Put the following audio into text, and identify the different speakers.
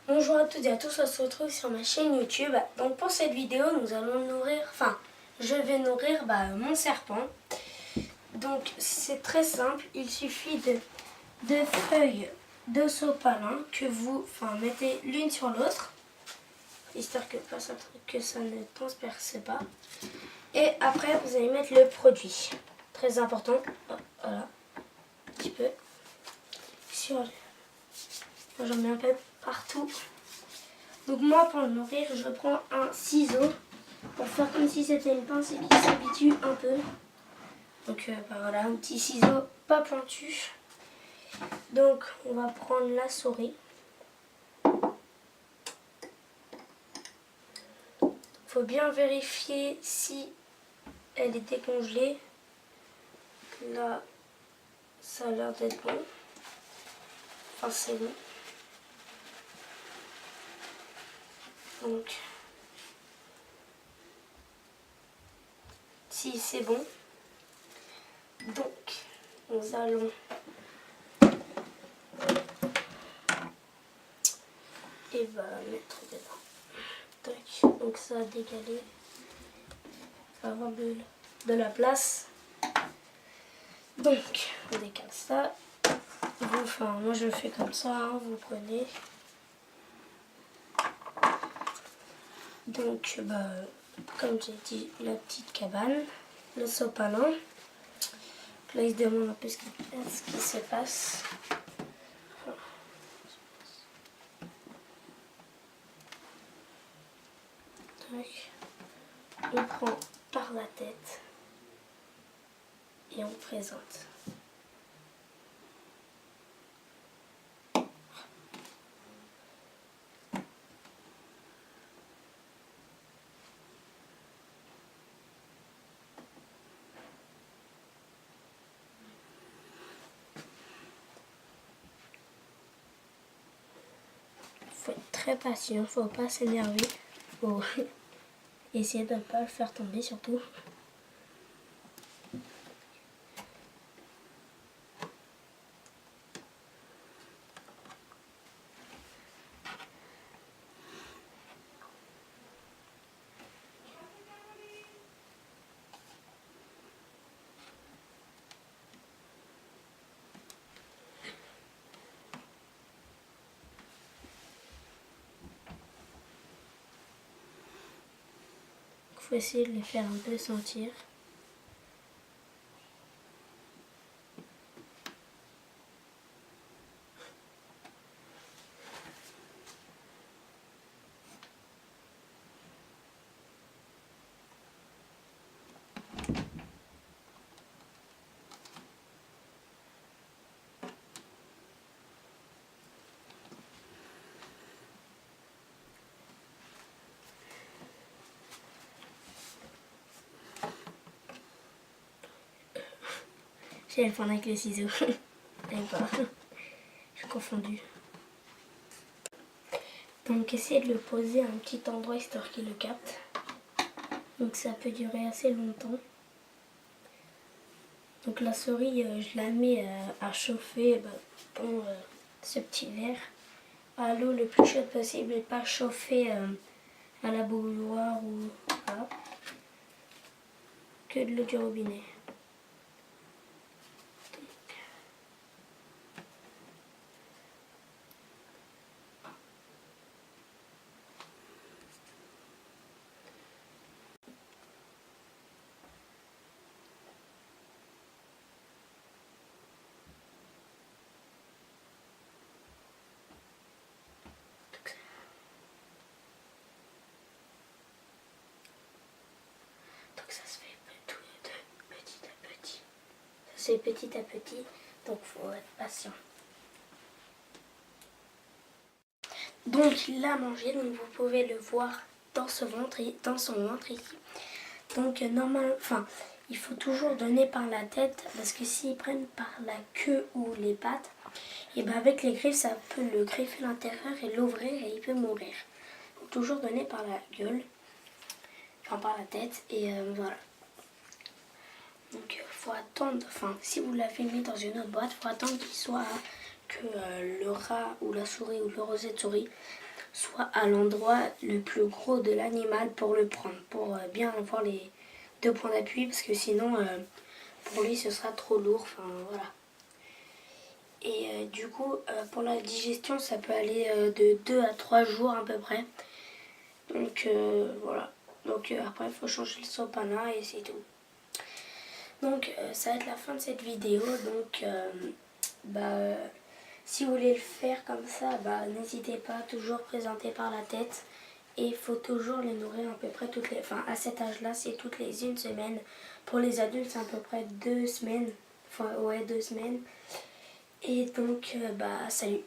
Speaker 1: Bonjour à toutes et à tous, on se retrouve sur ma chaîne YouTube. Donc pour cette vidéo, nous allons nourrir, je vais nourrir mon serpent. Donc c'est très simple, il suffit de deux feuilles de sopalin que vous mettez l'une sur l'autre, histoire que ça ne transperce pas. Et après vous allez mettre le produit, très important, voilà, un petit peu, j'en mets un peu partout. Donc moi pour le nourrir, je prends un ciseau pour faire comme si c'était une pince et qu'il s'habitue un peu. Donc voilà, un petit ciseau pas pointu. Donc on va prendre la souris. Faut bien vérifier si elle est décongelée. Là, ça a l'air d'être bon. Enfin c'est bon. Donc si c'est bon. Donc nous allons mettre dedans. Tac. Donc ça a décalé. Ça va avoir de la place. Donc on décale ça. Moi je le fais comme ça, hein, vous prenez. Donc comme j'ai dit, la petite cabane, le sopalin. Là il se demande un peu ce qui se passe. Donc, on prend par la tête et on présente. Faut être très patient, faut pas s'énerver, faut essayer de ne pas le faire tomber surtout. Il faut essayer de les faire un peu sentir. J'ai le prendre avec les ciseaux. D'accord. Je suis confondue. Donc essayez de le poser à un petit endroit histoire qu'il le capte. Donc ça peut durer assez longtemps. Donc la souris, je la mets à chauffer pour ce petit verre à l'eau le plus chaude possible et pas chauffer à la bouilloire ou voilà, que de l'eau du robinet. Donc ça se fait petit à petit. Ça se fait petit à petit, donc il faut être patient. Donc il a mangé, donc vous pouvez le voir dans son ventre ici. Donc il faut toujours donner par la tête parce que s'ils prennent par la queue ou les pattes, et avec les griffes ça peut le griffer l'intérieur et l'ouvrir et il peut mourir. Donc toujours donner par la gueule, par la tête et voilà. Donc faut attendre, si vous l'avez mis dans une autre boîte, faut attendre qu'il soit que le rat ou la souris ou le rosette souris soit à l'endroit le plus gros de l'animal pour le prendre, pour bien avoir les 2 points d'appui, parce que sinon pour lui ce sera trop lourd, enfin voilà. Et du coup pour la digestion ça peut aller de 2 à 3 jours à peu près. Donc voilà. Donc après il faut changer le sopalin et c'est tout. Donc ça va être la fin de cette vidéo. Donc si vous voulez le faire comme ça, n'hésitez pas, toujours présenter par la tête. Et il faut toujours les nourrir à peu près toutes les... Enfin à cet âge là c'est toutes les 1 semaine. Pour les adultes c'est à peu près 2 semaines. Enfin ouais 2 semaines. Et donc salut.